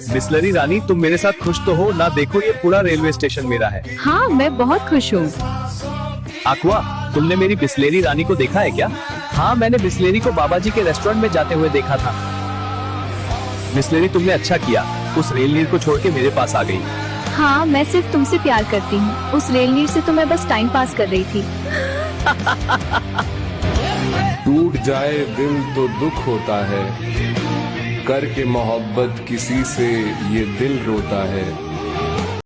बिस्लरी रानी, तुम मेरे साथ खुश तो हो ना? देखो ये पूरा रेलवे स्टेशन मेरा है। हाँ, मैं बहुत खुश हूँ। अक्वा, तुमने मेरी बिस्लेरी रानी को देखा है क्या? हाँ, मैंने बिस्लेरी को बाबा जी के रेस्टोरेंट में जाते हुए देखा था। बिस्लेरी, तुमने अच्छा किया, उस रेल नीर को छोड़ के मेरे पास आ गई। हाँ, मैं सिर्फ तुमसे प्यार करती हूँ। उस रेल नीर से तो मैं बस टाइम पास कर रही थी। टूट जाए दिल तो दुख होता है, करके मोहब्बत किसी से ये दिल रोता है।